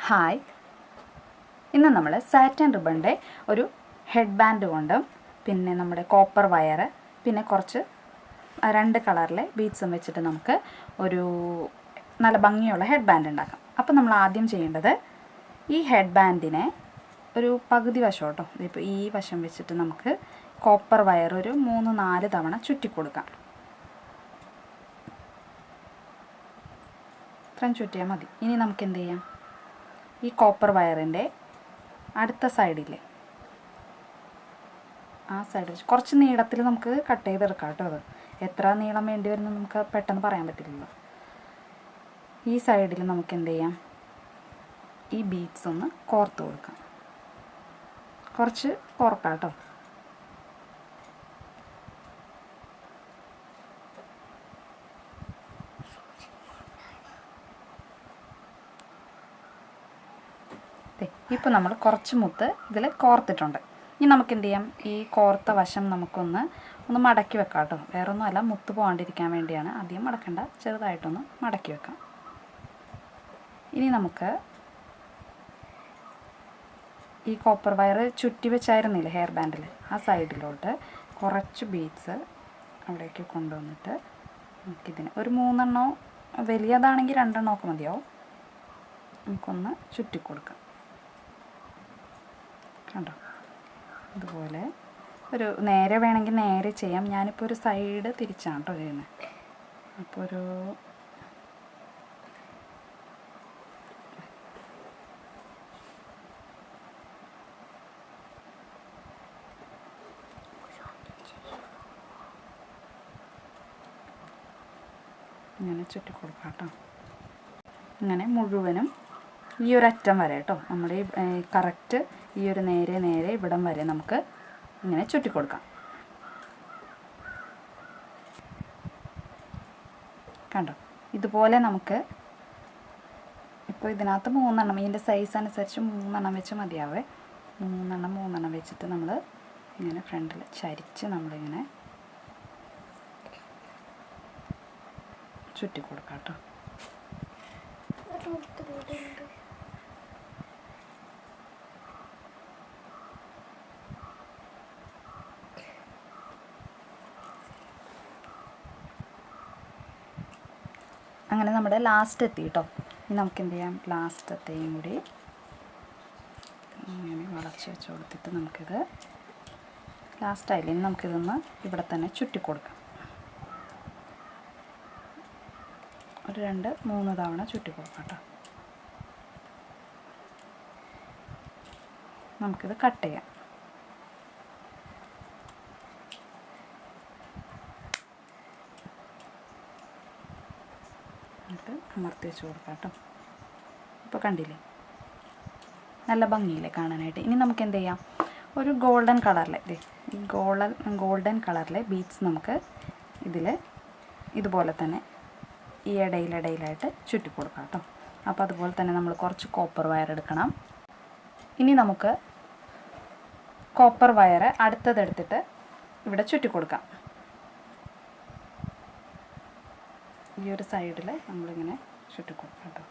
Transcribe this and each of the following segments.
Hi, ഇന്ന് നമ്മൾ satin റിബണിൻ്റെ ഒരു ഹെഡ് ബാൻഡ് കൊണ്ടും പിന്നെ നമ്മുടെ കോപ്പർ വയർ പിന്നെ കുറച്ച് രണ്ട് കളറിലെ ബീഡ്സും വെച്ചിട്ട് നമുക്ക് ഒരു നല്ല ഭംഗിയുള്ള ഹെഡ് ബാൻഡ് ഉണ്ടാക്കാം. അപ്പോൾ നമ്മൾ ആദ്യം ചെയ്യേണ്ടത് ഈ ഹെഡ് ബാൻഡിനെ ഒരു പകുതി വശം കേട്ടോ, ഇപ്പോൾ ഈ വശം വെച്ചിട്ട് നമുക്ക് കോപ്പർ വയർ ഒരു 3-4 തവണ ചുറ്റി കൊടുക്കാം. ഇത്രയും ചുറ്റിയാൽ മതി. ഇനി നമുക്ക് എന്ത് ചെയ്യാം, ഈ കോപ്പർ വയറിൻ്റെ അടുത്ത സൈഡില്ലേ ആ സൈഡ് വെച്ച് കുറച്ച് നീളത്തിൽ നമുക്ക് കട്ട് ചെയ്തെടുക്കാം കേട്ടോ. അത് എത്ര നീളം വേണ്ടി വരുന്നത് നമുക്ക് പെട്ടെന്ന് പറയാൻ പറ്റില്ലല്ലോ. ഈ സൈഡിൽ നമുക്ക് എന്ത് ചെയ്യാം, ഈ ബീഡ്സ് ഒന്ന് കോർത്ത് കൊടുക്കാം. കുറച്ച് കോർക്കാം കേട്ടോ. ഇപ്പോൾ നമ്മൾ കുറച്ച് മുത്ത് ഇതിൽ കോർത്തിട്ടുണ്ട്. ഇനി നമുക്ക് എന്ത് ചെയ്യാം, ഈ കോർത്ത വശം നമുക്കൊന്ന് മടക്കി വെക്കാം കേട്ടോ. വേറൊന്നുമല്ല, മുത്ത് പോകാണ്ടിരിക്കാൻ വേണ്ടിയാണ്. അധികം മടക്കണ്ട, ചെറുതായിട്ടൊന്ന് മടക്കി വെക്കാം. ഇനി നമുക്ക് ഈ കോപ്പർ വയർ ചുറ്റി വെച്ചായിരുന്നില്ലേ ഹെയർ ബാൻഡിൽ, ആ സൈഡിലോട്ട് കുറച്ച് ബീഡ്സ് അവിടേക്ക് കൊണ്ടുവന്നിട്ട് നമുക്കിതിന് ഒരു 3 എണ്ണോ, വലിയതാണെങ്കിൽ 2 എണ്ണമൊക്കെ മതിയാവും, നമുക്കൊന്ന് ചുറ്റി കൊടുക്കാം. കണ്ടോ, ഇതുപോലെ ഒരു നേരെ വേണമെങ്കിൽ നേരെ ചെയ്യാം. ഞാനിപ്പോൾ ഒരു സൈഡ് തിരിച്ചാണ് കേട്ടോ ചെയ്യുന്നത്. അപ്പോൾ ഒരു ഇങ്ങനെ ചുറ്റി കൊടുക്കാം കേട്ടോ. ഇങ്ങനെ മുഴുവനും ഈ ഒരു അറ്റം വരെ കേട്ടോ, നമ്മുടെ ഈ കറക്റ്റ് ഈ ഒരു നേരെ ഇവിടം വരെ നമുക്ക് ഇങ്ങനെ ചുറ്റി കൊടുക്കാം. കണ്ടോ, ഇതുപോലെ നമുക്ക് ഇപ്പോൾ ഇതിനകത്ത് 3 എണ്ണം, ഇതിൻ്റെ സൈസ് അനുസരിച്ച് 3 എണ്ണം വെച്ച് മതിയാവേ. 3 എണ്ണം വെച്ചിട്ട് നമ്മൾ ഇങ്ങനെ ഫ്രണ്ടിൽ ചരിച്ച് നമ്മളിങ്ങനെ ചുറ്റി കൊടുക്കാം കേട്ടോ. അങ്ങനെ നമ്മുടെ ലാസ്റ്റ് എത്തി കേട്ടോ. ഇനി നമുക്ക് എന്ത് ചെയ്യാം, ലാസ്റ്റത്തെയും കൂടി ഇങ്ങനെ വളച്ച് വെച്ച് കൊടുത്തിട്ട് നമുക്കിത് ലാസ്റ്റായില്ലേ, ഇനി നമുക്കിതൊന്ന് ഇവിടെ തന്നെ ചുറ്റി കൊടുക്കാം. ഒരു 2-3 തവണ ചുറ്റി കൊടുക്കാം കേട്ടോ. നമുക്കിത് കട്ട് ചെയ്യാം. എന്നിട്ട് അമർത്തി വെച്ച് കൊടുക്കാം കേട്ടോ. ഇപ്പോൾ കണ്ടില്ലേ, നല്ല ഭംഗിയില്ലേ കാണാനായിട്ട്. ഇനി നമുക്ക് എന്ത് ചെയ്യാം, ഒരു ഗോൾഡൻ കളറിലെ ഈ ഗോൾഡൻ കളറിലെ ബീഡ്സ് നമുക്ക് ഇതിൽ ഇതുപോലെ തന്നെ ഈ ഇടയിലായിട്ട് ചുറ്റി കൊടുക്കാം കേട്ടോ. അപ്പോൾ അതുപോലെ തന്നെ നമ്മൾ കുറച്ച് കോപ്പർ വയർ എടുക്കണം. ഇനി നമുക്ക് കോപ്പർ വയർ അടുത്തതെടുത്തിട്ട് ഇവിടെ ചുറ്റി കൊടുക്കാം. ഈ ഒരു സൈഡിൽ നമ്മളിങ്ങനെ ചുറ്റി കൊടുക്കാം കേട്ടോ.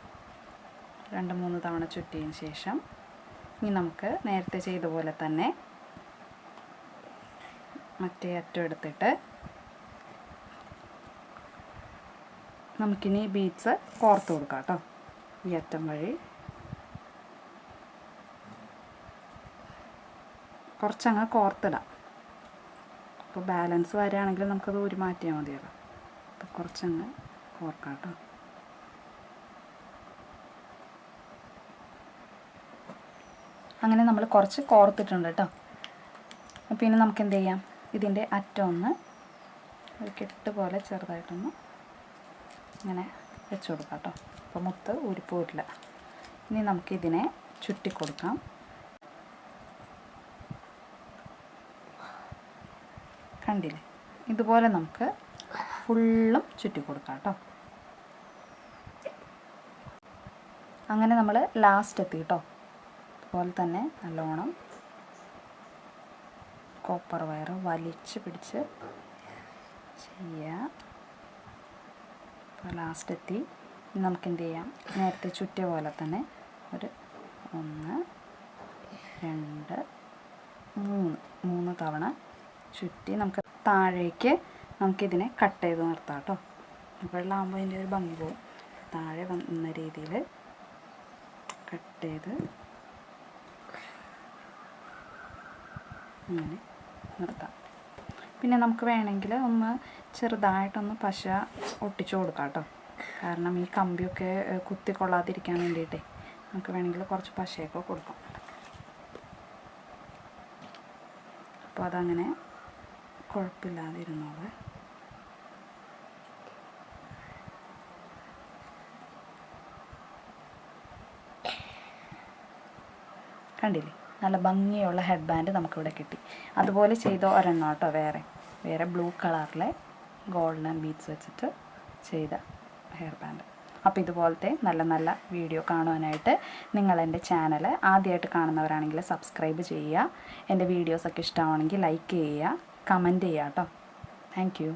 2-3 തവണ ചുറ്റിയതിന് ശേഷം ഇനി നമുക്ക് നേരത്തെ ചെയ്ത പോലെ തന്നെ മറ്റേ അറ്റം എടുത്തിട്ട് നമുക്കിനി ബീഡ്സ് കോർത്ത് കൊടുക്കാം കേട്ടോ. ഈ അറ്റം വഴി കുറച്ചങ്ങ് കോർത്തിടാം. അപ്പോൾ ബാലൻസ് വരികയാണെങ്കിൽ നമുക്കത് ഊരി മാറ്റിയാൽ മതിയല്ലോ. അപ്പോൾ കുറച്ചങ്ങ് കോർക്കാം കേട്ടോ. അങ്ങനെ നമ്മൾ കുറച്ച് കോർത്തിട്ടുണ്ട് കേട്ടോ. അപ്പോൾ ഇനി നമുക്ക് എന്ത് ചെയ്യാം, ഇതിൻ്റെ അറ്റം ഒന്ന് ഒരു കെട്ട് പോലെ ചെറുതായിട്ടൊന്ന് ഇങ്ങനെ വെച്ച് കൊടുക്കാം കേട്ടോ. അപ്പോൾ മുത്ത് ഊരിപ്പോരില്ല. ഇനി നമുക്കിതിനെ ചുറ്റി കൊടുക്കാം. കണ്ടില്ലേ, ഇതുപോലെ നമുക്ക് ഫുള്ളും ചുറ്റി കൊടുക്കാം കേട്ടോ. അങ്ങനെ നമ്മൾ ലാസ്റ്റ് എത്തി കേട്ടോ. അതുപോലെ തന്നെ നല്ലോണം കോപ്പർ വയർ വലിച്ച് പിടിച്ച് ചെയ്യുക. അപ്പോൾ ലാസ്റ്റ് എത്തി. നമുക്ക് എന്ത് ചെയ്യാം, നേരത്തെ ചുറ്റിയ പോലെ തന്നെ ഒരു 1 2 3 തവണ ചുറ്റി നമുക്ക് താഴേക്ക് നമുക്കിതിനെ കട്ട് ചെയ്ത് നിർത്താം കേട്ടോ. വെള്ളമാകുമ്പോൾ അതിൻ്റെ ഒരു ഭംഗി പോകും. താഴെ വന്ന രീതിയിൽ കട്ട് ചെയ്ത് അങ്ങനെ നിർത്താം. പിന്നെ നമുക്ക് വേണമെങ്കിൽ ഒന്ന് ചെറുതായിട്ടൊന്ന് പശ ഒട്ടിച്ചു കൊടുക്കാം കേട്ടോ. കാരണം ഈ കമ്പിയൊക്കെ കുത്തിക്കൊള്ളാതിരിക്കാൻ വേണ്ടിയിട്ടേ നമുക്ക് വേണമെങ്കിൽ കുറച്ച് പശയൊക്കെ കൊടുക്കാം. അപ്പോൾ അതങ്ങനെ കുഴപ്പമില്ലാതിരുന്നോളെ. കണ്ടില്ലേ, നല്ല ഭംഗിയുള്ള ഹെഡ് ബാൻഡ് നമുക്കിവിടെ കിട്ടി. അതുപോലെ ചെയ്ത ഒരെണ്ണം കേട്ടോ, വേറെ ബ്ലൂ കളറിലെ ഗോൾഡൻ ബീഡ്സ് വെച്ചിട്ട് ചെയ്ത ഹെയർ ബാൻഡ്. അപ്പോൾ ഇതുപോലത്തെ നല്ല നല്ല വീഡിയോ കാണുവാനായിട്ട് നിങ്ങൾ എൻ്റെ ചാനൽ ആദ്യമായിട്ട് കാണുന്നവരാണെങ്കിൽ സബ്സ്ക്രൈബ് ചെയ്യുക. എൻ്റെ വീഡിയോസൊക്കെ ഇഷ്ടമാണെങ്കിൽ ലൈക്ക് ചെയ്യുക, കമൻറ്റ് ചെയ്യുക കേട്ടോ. Thank you.